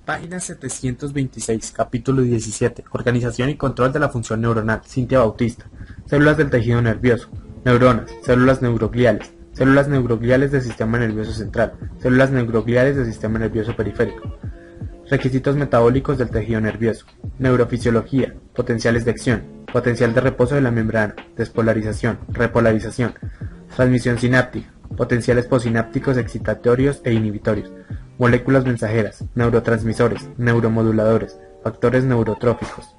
Página 726, capítulo 17. Organización y control de la función neuronal. Cintia Bautista. Células del tejido nervioso. Neuronas. Células neurogliales. Células neurogliales del sistema nervioso central. Células neurogliales del sistema nervioso periférico. Requisitos metabólicos del tejido nervioso. Neurofisiología. Potenciales de acción. Potencial de reposo de la membrana. Despolarización. Repolarización. Transmisión sináptica. Potenciales posinápticos excitatorios e inhibitorios. Moléculas mensajeras, neurotransmisores, neuromoduladores, factores neurotróficos.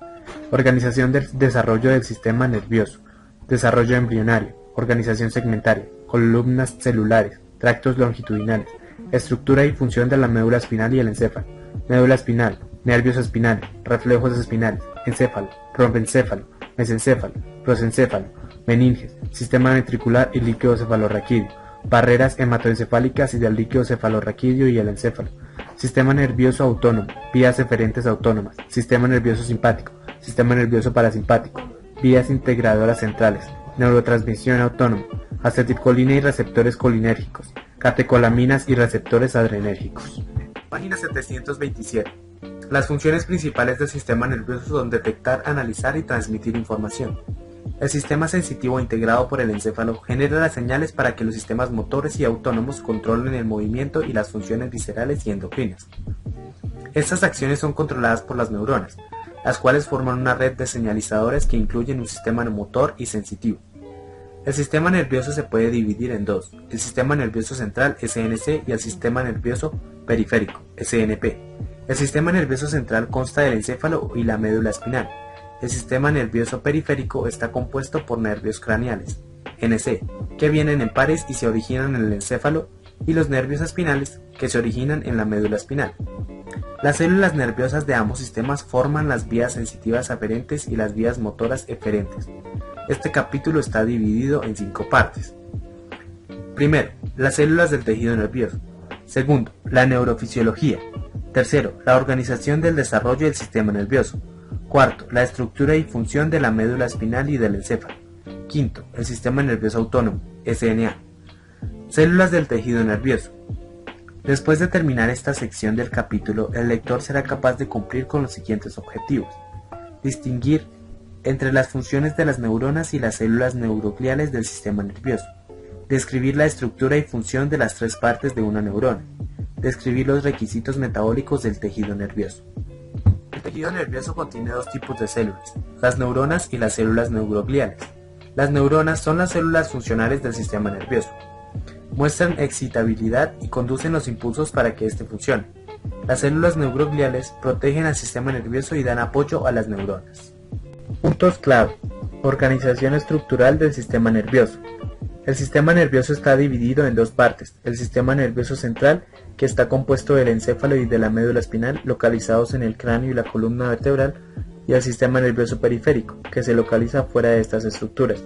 Organización del desarrollo del sistema nervioso, desarrollo embrionario, organización segmentaria, columnas celulares, tractos longitudinales, estructura y función de la médula espinal y el encéfalo, médula espinal, nervios espinales, reflejos espinales, encéfalo, rombencéfalo, mesencéfalo, prosencéfalo, meninges, sistema ventricular y líquido cefalorraquídeo, barreras hematoencefálicas y del líquido cefalorraquídeo y el encéfalo, sistema nervioso autónomo, vías eferentes autónomas, sistema nervioso simpático, sistema nervioso parasimpático, vías integradoras centrales, neurotransmisión autónoma, acetilcolina y receptores colinérgicos, catecolaminas y receptores adrenérgicos. Página 727. Las funciones principales del sistema nervioso son detectar, analizar y transmitir información. El sistema sensitivo integrado por el encéfalo genera las señales para que los sistemas motores y autónomos controlen el movimiento y las funciones viscerales y endocrinas. Estas acciones son controladas por las neuronas, las cuales forman una red de señalizadores que incluyen un sistema motor y sensitivo. El sistema nervioso se puede dividir en dos, el sistema nervioso central SNC y el sistema nervioso periférico SNP. El sistema nervioso central consta del encéfalo y la médula espinal. El sistema nervioso periférico está compuesto por nervios craneales, NC, que vienen en pares y se originan en el encéfalo, y los nervios espinales, que se originan en la médula espinal. Las células nerviosas de ambos sistemas forman las vías sensitivas aferentes y las vías motoras eferentes. Este capítulo está dividido en 5 partes. Primero, las células del tejido nervioso. Segundo, la neurofisiología. Tercero, la organización del desarrollo del sistema nervioso. Cuarto, la estructura y función de la médula espinal y del encéfalo. Quinto, el sistema nervioso autónomo, SNA. Células del tejido nervioso. Después de terminar esta sección del capítulo, el lector será capaz de cumplir con los siguientes objetivos. Distinguir entre las funciones de las neuronas y las células neurogliales del sistema nervioso. Describir la estructura y función de las 3 partes de una neurona. Describir los requisitos metabólicos del tejido nervioso. El tejido nervioso contiene 2 tipos de células, las neuronas y las células neurogliales. Las neuronas son las células funcionales del sistema nervioso. Muestran excitabilidad y conducen los impulsos para que éste funcione. Las células neurogliales protegen al sistema nervioso y dan apoyo a las neuronas. Puntos clave. Organización estructural del sistema nervioso. El sistema nervioso está dividido en 2 partes, el sistema nervioso central, que está compuesto del encéfalo y de la médula espinal, localizados en el cráneo y la columna vertebral, y el sistema nervioso periférico, que se localiza fuera de estas estructuras.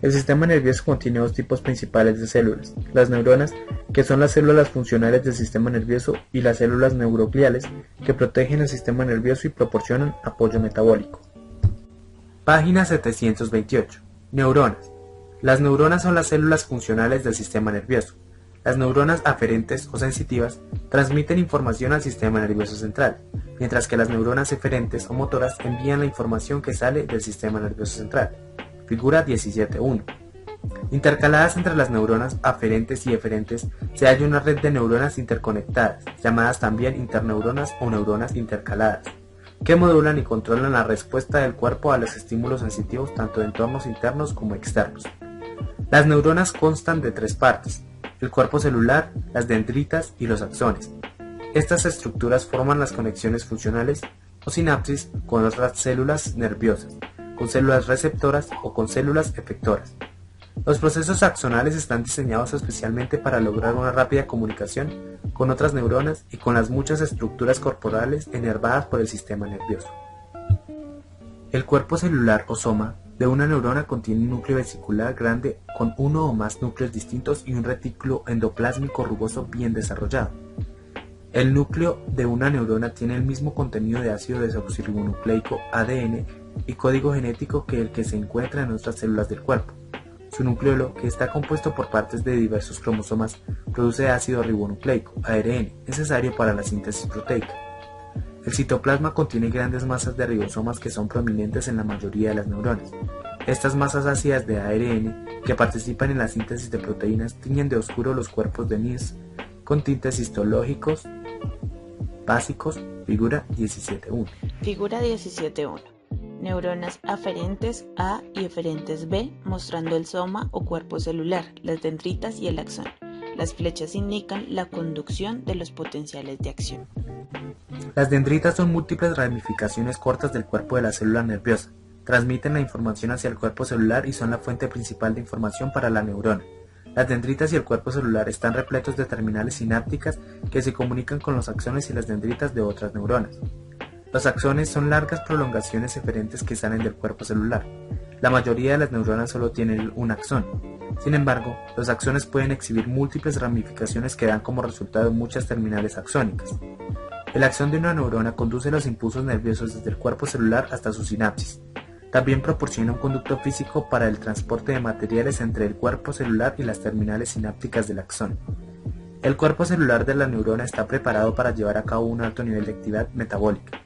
El sistema nervioso contiene 2 tipos principales de células, las neuronas, que son las células funcionales del sistema nervioso, y las células neurogliales, que protegen el sistema nervioso y proporcionan apoyo metabólico. Página 728. Neuronas. Las neuronas son las células funcionales del sistema nervioso. Las neuronas aferentes o sensitivas transmiten información al sistema nervioso central, mientras que las neuronas eferentes o motoras envían la información que sale del sistema nervioso central. Figura 17.1. Intercaladas entre las neuronas aferentes y eferentes se halla una red de neuronas interconectadas, llamadas también interneuronas o neuronas intercaladas, que modulan y controlan la respuesta del cuerpo a los estímulos sensitivos tanto de entornos internos como externos. Las neuronas constan de 3 partes, el cuerpo celular, las dendritas y los axones. Estas estructuras forman las conexiones funcionales o sinapsis con otras células nerviosas, con células receptoras o con células efectoras. Los procesos axonales están diseñados especialmente para lograr una rápida comunicación con otras neuronas y con las muchas estructuras corporales enervadas por el sistema nervioso. El cuerpo celular o soma de una neurona contiene un núcleo vesicular grande con 1 o más núcleos distintos y un retículo endoplásmico rugoso bien desarrollado. El núcleo de una neurona tiene el mismo contenido de ácido desoxirribonucleico ADN y código genético que el que se encuentra en otras células del cuerpo. Su nucleolo, que está compuesto por partes de diversos cromosomas, produce ácido ribonucleico, ARN, necesario para la síntesis proteica. El citoplasma contiene grandes masas de ribosomas que son prominentes en la mayoría de las neuronas. Estas masas ácidas de ARN que participan en la síntesis de proteínas tiñen de oscuro los cuerpos de Nernst con tintes histológicos básicos. Figura 17.1. Figura 17.1. Neuronas aferentes A y eferentes B mostrando el soma o cuerpo celular, las dendritas y el axón. Las flechas indican la conducción de los potenciales de acción. Las dendritas son múltiples ramificaciones cortas del cuerpo de la célula nerviosa. Transmiten la información hacia el cuerpo celular y son la fuente principal de información para la neurona. Las dendritas y el cuerpo celular están repletos de terminales sinápticas que se comunican con los axones y las dendritas de otras neuronas. Los axones son largas prolongaciones eferentes que salen del cuerpo celular. La mayoría de las neuronas solo tienen un axón. Sin embargo, los axones pueden exhibir múltiples ramificaciones que dan como resultado muchas terminales axónicas. El axón de una neurona conduce los impulsos nerviosos desde el cuerpo celular hasta su sinapsis. También proporciona un conducto físico para el transporte de materiales entre el cuerpo celular y las terminales sinápticas del axón. El cuerpo celular de la neurona está preparado para llevar a cabo un alto nivel de actividad metabólica.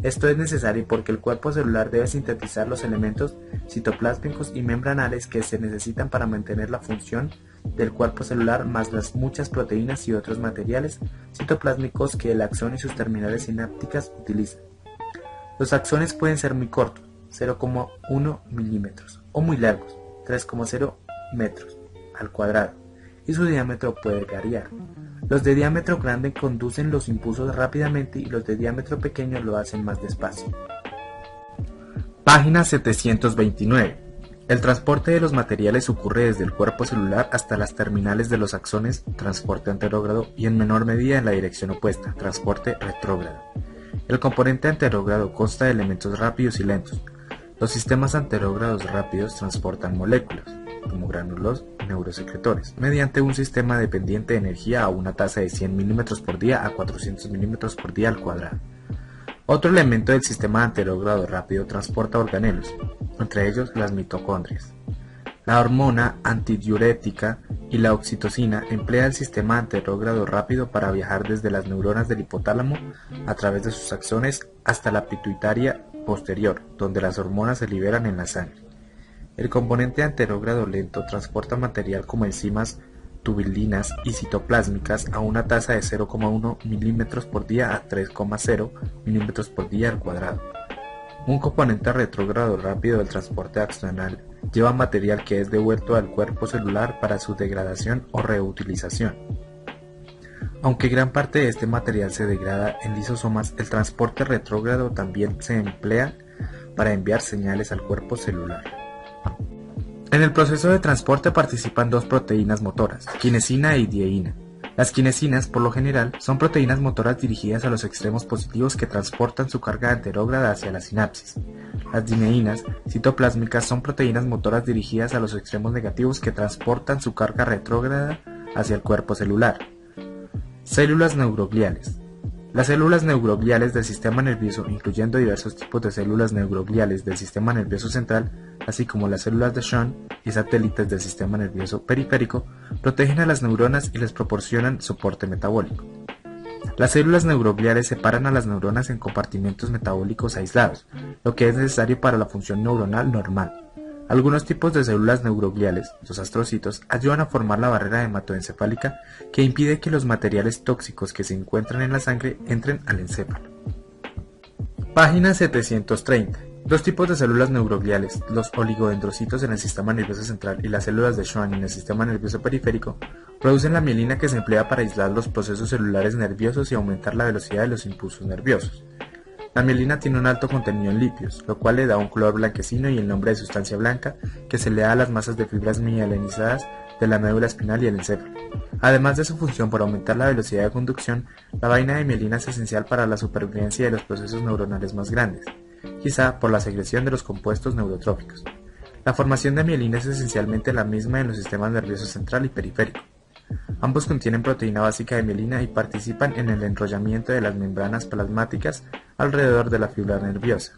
Esto es necesario porque el cuerpo celular debe sintetizar los elementos citoplásmicos y membranales que se necesitan para mantener la función del cuerpo celular, más las muchas proteínas y otros materiales citoplásmicos que el axón y sus terminales sinápticas utilizan. Los axones pueden ser muy cortos, 0,1 milímetros, o muy largos, 3,0 metros al cuadrado, y su diámetro puede variar. Los de diámetro grande conducen los impulsos rápidamente y los de diámetro pequeño lo hacen más despacio. Página 729. El transporte de los materiales ocurre desde el cuerpo celular hasta las terminales de los axones, transporte anterógrado, y en menor medida en la dirección opuesta, transporte retrógrado. El componente anterógrado consta de elementos rápidos y lentos. Los sistemas anterógrados rápidos transportan moléculas, como gránulos neurosecretores, mediante un sistema dependiente de energía a una tasa de 100 milímetros por día a 400 milímetros por día al cuadrado. Otro elemento del sistema anterógrado rápido transporta organelos, entre ellos las mitocondrias. La hormona antidiurética y la oxitocina emplea el sistema anterógrado rápido para viajar desde las neuronas del hipotálamo a través de sus axones hasta la pituitaria posterior, donde las hormonas se liberan en la sangre. El componente anterógrado lento transporta material como enzimas tubulinas y citoplásmicas a una tasa de 0,1 milímetros por día a 3,0 milímetros por día al cuadrado. Un componente retrógrado rápido del transporte axonal lleva material que es devuelto al cuerpo celular para su degradación o reutilización. Aunque gran parte de este material se degrada en lisosomas, el transporte retrógrado también se emplea para enviar señales al cuerpo celular. En el proceso de transporte participan dos proteínas motoras, quinesina e idieína. Las quinesinas, por lo general, son proteínas motoras dirigidas a los extremos positivos que transportan su carga anterógrada hacia la sinapsis. Las dineínas citoplásmicas son proteínas motoras dirigidas a los extremos negativos que transportan su carga retrógrada hacia el cuerpo celular. Células neurogliales. Las células neurogliales del sistema nervioso, incluyendo diversos tipos de células neurogliales del sistema nervioso central, así como las células de Schwann y satélites del sistema nervioso periférico, protegen a las neuronas y les proporcionan soporte metabólico. Las células neurogliales separan a las neuronas en compartimentos metabólicos aislados, lo que es necesario para la función neuronal normal. Algunos tipos de células neurogliales, los astrocitos, ayudan a formar la barrera hematoencefálica que impide que los materiales tóxicos que se encuentran en la sangre entren al encéfalo. Página 730. Dos tipos de células neurogliales, los oligodendrocitos en el sistema nervioso central y las células de Schwann en el sistema nervioso periférico, producen la mielina que se emplea para aislar los procesos celulares nerviosos y aumentar la velocidad de los impulsos nerviosos. La mielina tiene un alto contenido en lípidos, lo cual le da un color blanquecino y el nombre de sustancia blanca que se le da a las masas de fibras mielinizadas de la médula espinal y el encéfalo. Además de su función por aumentar la velocidad de conducción, la vaina de mielina es esencial para la supervivencia de los procesos neuronales más grandes, quizá por la secreción de los compuestos neurotróficos. La formación de mielina es esencialmente la misma en los sistemas nervioso central y periférico. Ambos contienen proteína básica de mielina y participan en el enrollamiento de las membranas plasmáticas alrededor de la fibra nerviosa.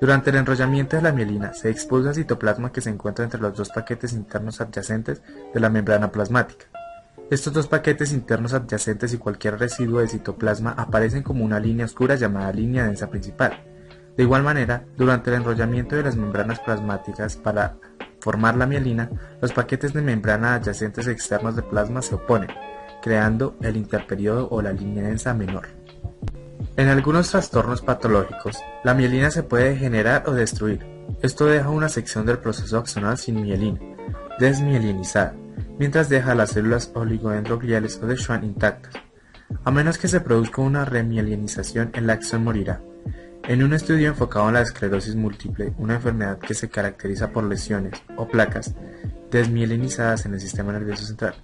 Durante el enrollamiento de la mielina se expulsa citoplasma que se encuentra entre los dos paquetes internos adyacentes de la membrana plasmática. Estos dos paquetes internos adyacentes y cualquier residuo de citoplasma aparecen como una línea oscura llamada línea densa principal. De igual manera, durante el enrollamiento de las membranas plasmáticas para formar la mielina, los paquetes de membrana adyacentes externos de plasma se oponen, creando el interperíodo o la línea densa menor. En algunos trastornos patológicos, la mielina se puede generar o destruir. Esto deja una sección del proceso axonal sin mielina, desmielinizada, mientras deja las células oligodendrogliales o de Schwann intactas. A menos que se produzca una remielinización, el axón morirá. En un estudio enfocado en la esclerosis múltiple, una enfermedad que se caracteriza por lesiones o placas desmielinizadas en el sistema nervioso central,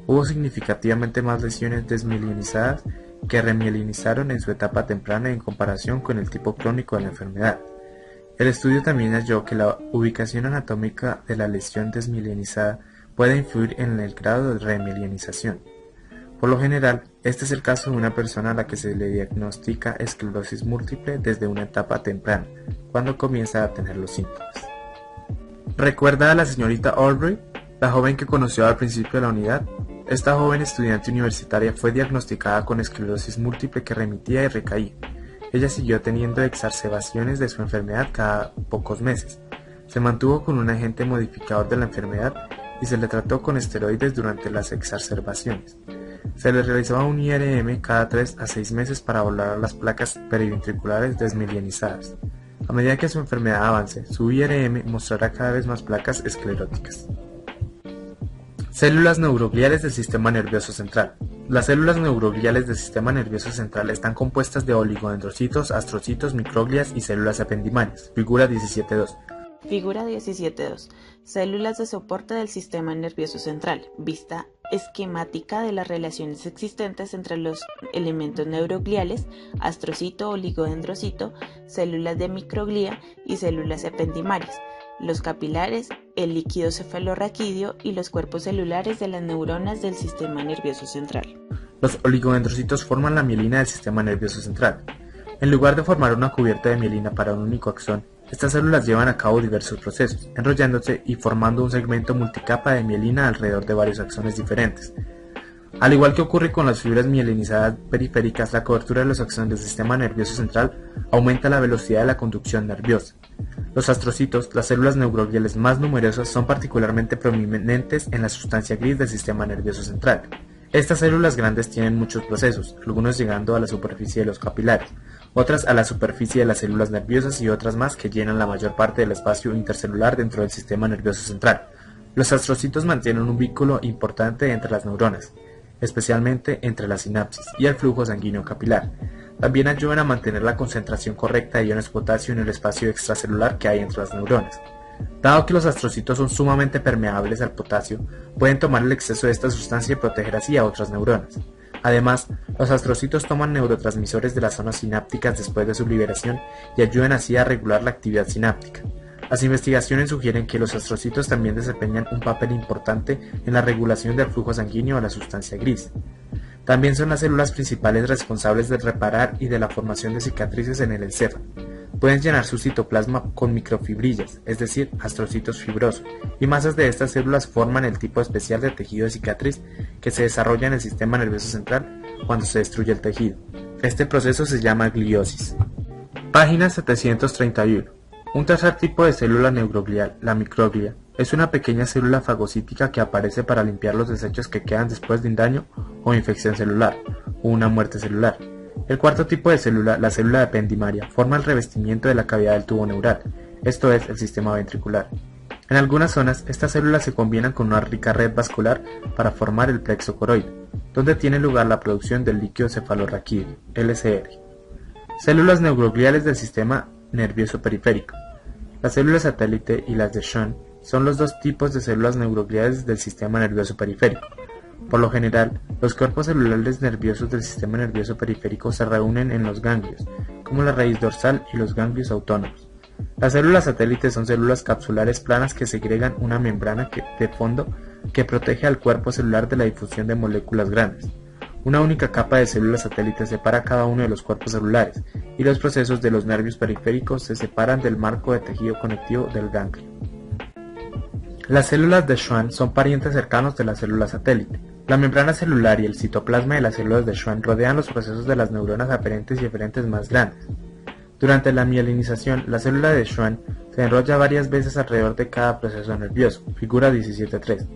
hubo significativamente más lesiones desmielinizadas que remielinizaron en su etapa temprana en comparación con el tipo crónico de la enfermedad. El estudio también halló que la ubicación anatómica de la lesión desmielinizada puede influir en el grado de remielinización. Por lo general, este es el caso de una persona a la que se le diagnostica esclerosis múltiple desde una etapa temprana, cuando comienza a tener los síntomas. ¿Recuerda a la señorita Albright, la joven que conoció al principio de la unidad? Esta joven estudiante universitaria fue diagnosticada con esclerosis múltiple que remitía y recaía. Ella siguió teniendo exacerbaciones de su enfermedad cada pocos meses. Se mantuvo con un agente modificador de la enfermedad y se le trató con esteroides durante las exacerbaciones. Se le realizaba un IRM cada 3 a 6 meses para valorar las placas periventriculares desmielinizadas. A medida que su enfermedad avance, su IRM mostrará cada vez más placas escleróticas. Células neurogliales del sistema nervioso central. Las células neurogliales del sistema nervioso central están compuestas de oligodendrocitos, astrocitos, microglias y células ependimarias. Figura 17.2. Figura 17.2. Células de soporte del sistema nervioso central. Vista esquemática de las relaciones existentes entre los elementos neurogliales, astrocito, oligodendrocito, células de microglía y células ependimarias, los capilares, el líquido cefalorraquídeo y los cuerpos celulares de las neuronas del sistema nervioso central. Los oligodendrocitos forman la mielina del sistema nervioso central. En lugar de formar una cubierta de mielina para un único axón, estas células llevan a cabo diversos procesos, enrollándose y formando un segmento multicapa de mielina alrededor de varios axones diferentes. Al igual que ocurre con las fibras mielinizadas periféricas, la cobertura de los axones del sistema nervioso central aumenta la velocidad de la conducción nerviosa. Los astrocitos, las células neurogliales más numerosas, son particularmente prominentes en la sustancia gris del sistema nervioso central. Estas células grandes tienen muchos procesos, algunos llegando a la superficie de los capilares, otras a la superficie de las células nerviosas y otras más que llenan la mayor parte del espacio intercelular dentro del sistema nervioso central. Los astrocitos mantienen un vínculo importante entre las neuronas, especialmente entre la sinapsis y el flujo sanguíneo capilar. También ayudan a mantener la concentración correcta de iones potasio en el espacio extracelular que hay entre las neuronas. Dado que los astrocitos son sumamente permeables al potasio, pueden tomar el exceso de esta sustancia y proteger así a otras neuronas. Además, los astrocitos toman neurotransmisores de las zonas sinápticas después de su liberación y ayudan así a regular la actividad sináptica. Las investigaciones sugieren que los astrocitos también desempeñan un papel importante en la regulación del flujo sanguíneo a la sustancia gris. También son las células principales responsables de reparar y de la formación de cicatrices en el encéfalo. Pueden llenar su citoplasma con microfibrillas, es decir, astrocitos fibrosos, y masas de estas células forman el tipo especial de tejido de cicatriz que se desarrolla en el sistema nervioso central cuando se destruye el tejido. Este proceso se llama gliosis. Página 731. Un tercer tipo de célula neuroglial, la microglia, es una pequeña célula fagocítica que aparece para limpiar los desechos que quedan después de un daño o infección celular, o una muerte celular. El cuarto tipo de célula, la célula ependimaria, forma el revestimiento de la cavidad del tubo neural, esto es, el sistema ventricular. En algunas zonas, estas células se combinan con una rica red vascular para formar el plexo coroide, donde tiene lugar la producción del líquido cefalorraquídeo, LCR. Células neurogliales del sistema nervioso periférico. Las células satélite y las de Schwann son los dos tipos de células neurogliales del sistema nervioso periférico. Por lo general, los cuerpos celulares nerviosos del sistema nervioso periférico se reúnen en los ganglios, como la raíz dorsal y los ganglios autónomos. Las células satélites son células capsulares planas que segregan una membrana de fondo que protege al cuerpo celular de la difusión de moléculas grandes. Una única capa de células satélites separa cada uno de los cuerpos celulares, y los procesos de los nervios periféricos se separan del marco de tejido conectivo del ganglio. Las células de Schwann son parientes cercanos de las células satélite. La membrana celular y el citoplasma de las células de Schwann rodean los procesos de las neuronas aferentes y eferentes más grandes. Durante la mielinización, la célula de Schwann se enrolla varias veces alrededor de cada proceso nervioso. Figura 17.3.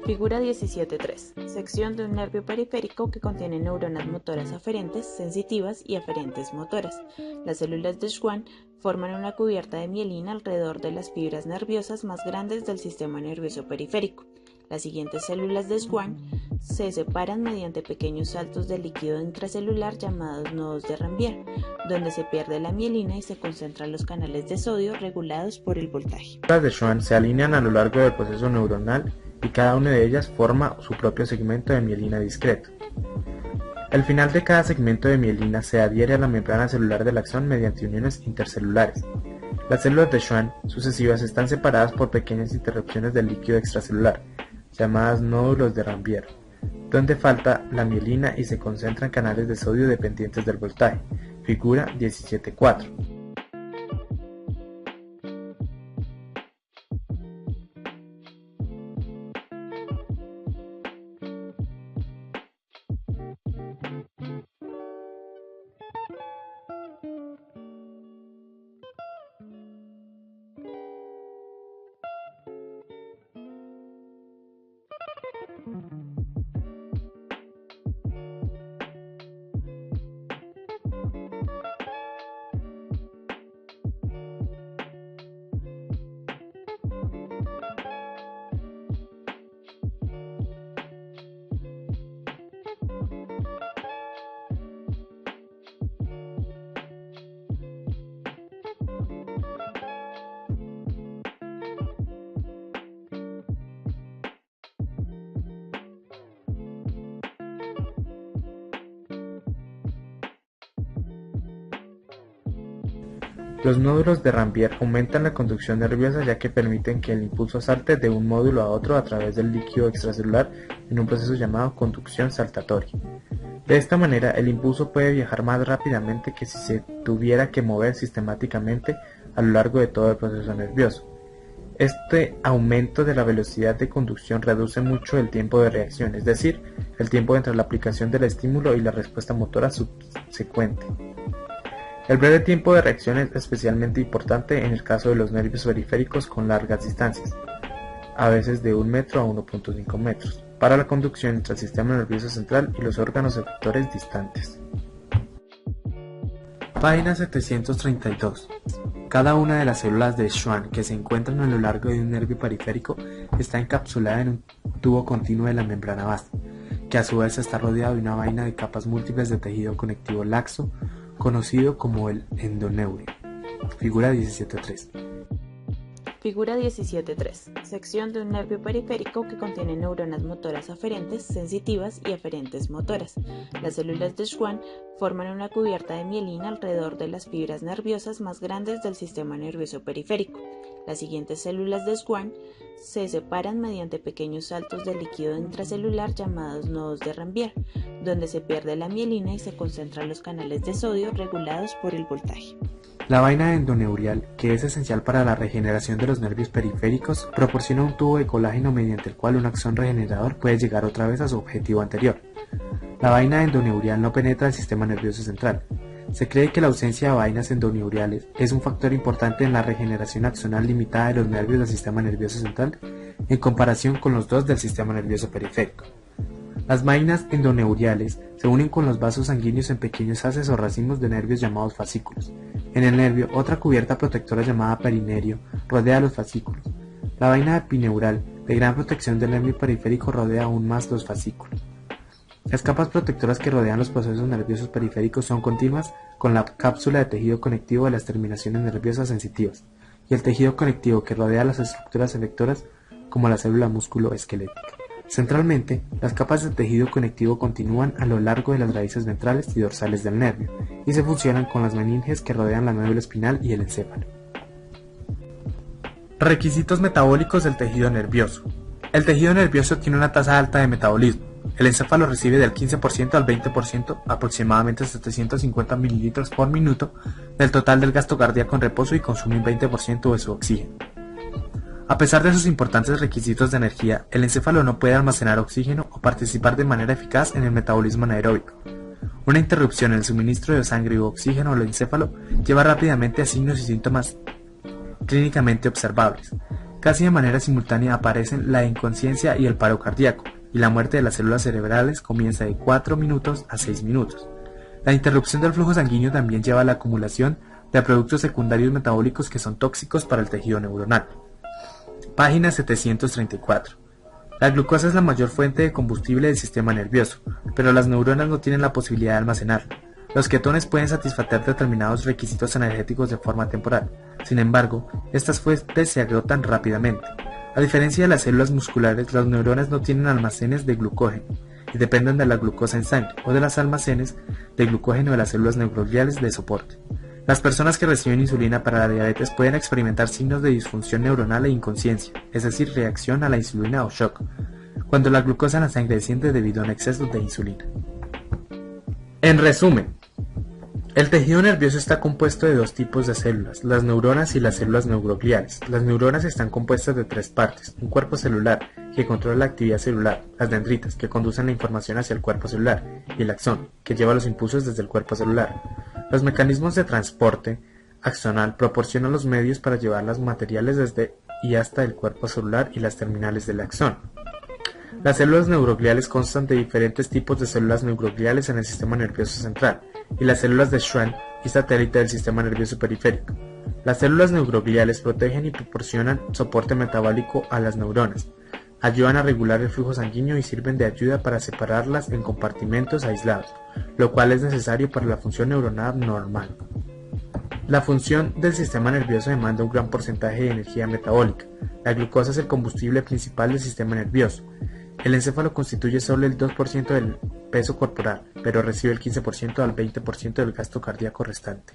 Figura 17.3. Sección de un nervio periférico que contiene neuronas motoras aferentes, sensitivas y aferentes motoras. Las células de Schwann forman una cubierta de mielina alrededor de las fibras nerviosas más grandes del sistema nervioso periférico. Las siguientes células de Schwann se separan mediante pequeños saltos de líquido intracelular llamados nodos de Ranvier, donde se pierde la mielina y se concentran los canales de sodio regulados por el voltaje. Las de Schwann se alinean a lo largo del proceso neuronal y cada una de ellas forma su propio segmento de mielina discreto. El final de cada segmento de mielina se adhiere a la membrana celular del axón mediante uniones intercelulares. Las células de Schwann sucesivas están separadas por pequeñas interrupciones del líquido extracelular, llamadas nódulos de Ranvier, donde falta la mielina y se concentran canales de sodio dependientes del voltaje. Figura 17.4. Los nódulos de Ranvier aumentan la conducción nerviosa ya que permiten que el impulso salte de un módulo a otro a través del líquido extracelular en un proceso llamado conducción saltatoria. De esta manera, el impulso puede viajar más rápidamente que si se tuviera que mover sistemáticamente a lo largo de todo el proceso nervioso. Este aumento de la velocidad de conducción reduce mucho el tiempo de reacción, es decir, el tiempo entre la aplicación del estímulo y la respuesta motora subsecuente. El breve tiempo de reacción es especialmente importante en el caso de los nervios periféricos con largas distancias, a veces de 1 metro a 1.5 metros, para la conducción entre el sistema nervioso central y los órganos efectores distantes. Página 732. Cada una de las células de Schwann que se encuentran a lo largo de un nervio periférico está encapsulada en un tubo continuo de la membrana base, que a su vez está rodeado de una vaina de capas múltiples de tejido conectivo laxo, conocido como el endoneurio. Figura 17.3. Figura 17.3. Sección de un nervio periférico que contiene neuronas motoras aferentes, sensitivas y aferentes motoras. Las células de Schwann forman una cubierta de mielina alrededor de las fibras nerviosas más grandes del sistema nervioso periférico. Las siguientes células de Schwann se separan mediante pequeños saltos de líquido intracelular llamados nodos de Ranvier, donde se pierde la mielina y se concentran los canales de sodio regulados por el voltaje. La vaina endoneurial, que es esencial para la regeneración de los nervios periféricos, proporciona un tubo de colágeno mediante el cual un axón regenerador puede llegar otra vez a su objetivo anterior. La vaina endoneurial no penetra el sistema nervioso central. Se cree que la ausencia de vainas endoneuriales es un factor importante en la regeneración axonal limitada de los nervios del sistema nervioso central en comparación con los dos del sistema nervioso periférico. Las vainas endoneuriales se unen con los vasos sanguíneos en pequeños haces o racimos de nervios llamados fascículos. En el nervio, otra cubierta protectora llamada perinerio rodea los fascículos. La vaina epineural, de gran protección del nervio periférico, rodea aún más los fascículos. Las capas protectoras que rodean los procesos nerviosos periféricos son continuas con la cápsula de tejido conectivo de las terminaciones nerviosas sensitivas y el tejido conectivo que rodea las estructuras efectoras como la célula músculo-esquelética. Centralmente, las capas de tejido conectivo continúan a lo largo de las raíces ventrales y dorsales del nervio y se fusionan con las meninges que rodean la médula espinal y el encéfalo. Requisitos metabólicos del tejido nervioso. El tejido nervioso tiene una tasa alta de metabolismo. El encéfalo recibe del 15% al 20%, aproximadamente 750 ml por minuto, del total del gasto cardíaco en reposo y consume un 20% de su oxígeno. A pesar de sus importantes requisitos de energía, el encéfalo no puede almacenar oxígeno o participar de manera eficaz en el metabolismo anaeróbico. Una interrupción en el suministro de sangre u oxígeno al encéfalo lleva rápidamente a signos y síntomas clínicamente observables. Casi de manera simultánea aparecen la inconsciencia y el paro cardíaco, y la muerte de las células cerebrales comienza de 4 minutos a 6 minutos. La interrupción del flujo sanguíneo también lleva a la acumulación de productos secundarios metabólicos que son tóxicos para el tejido neuronal. Página 734. La glucosa es la mayor fuente de combustible del sistema nervioso, pero las neuronas no tienen la posibilidad de almacenarla. Los ketones pueden satisfacer determinados requisitos energéticos de forma temporal. Sin embargo, estas fuentes se agotan rápidamente. A diferencia de las células musculares, las neuronas no tienen almacenes de glucógeno y dependen de la glucosa en sangre o de los almacenes de glucógeno de las células neurogliales de soporte. Las personas que reciben insulina para la diabetes pueden experimentar signos de disfunción neuronal e inconsciencia, es decir, reacción a la insulina o shock, cuando la glucosa en la sangre desciende debido a un exceso de insulina. En resumen, el tejido nervioso está compuesto de dos tipos de células, las neuronas y las células neurogliales. Las neuronas están compuestas de tres partes: un cuerpo celular, que controla la actividad celular, las dendritas, que conducen la información hacia el cuerpo celular, y el axón, que lleva los impulsos desde el cuerpo celular. Los mecanismos de transporte axonal proporcionan los medios para llevar los materiales desde y hasta el cuerpo celular y las terminales del axón. Las células neurogliales constan de diferentes tipos de células neurogliales en el sistema nervioso central, y las células de Schwann y satélite del sistema nervioso periférico. Las células neurogliales protegen y proporcionan soporte metabólico a las neuronas, ayudan a regular el flujo sanguíneo y sirven de ayuda para separarlas en compartimentos aislados, lo cual es necesario para la función neuronal normal. La función del sistema nervioso demanda un gran porcentaje de energía metabólica. La glucosa es el combustible principal del sistema nervioso. El encéfalo constituye solo el 2% del peso corporal, pero recibe el 15% al 20% del gasto cardíaco restante.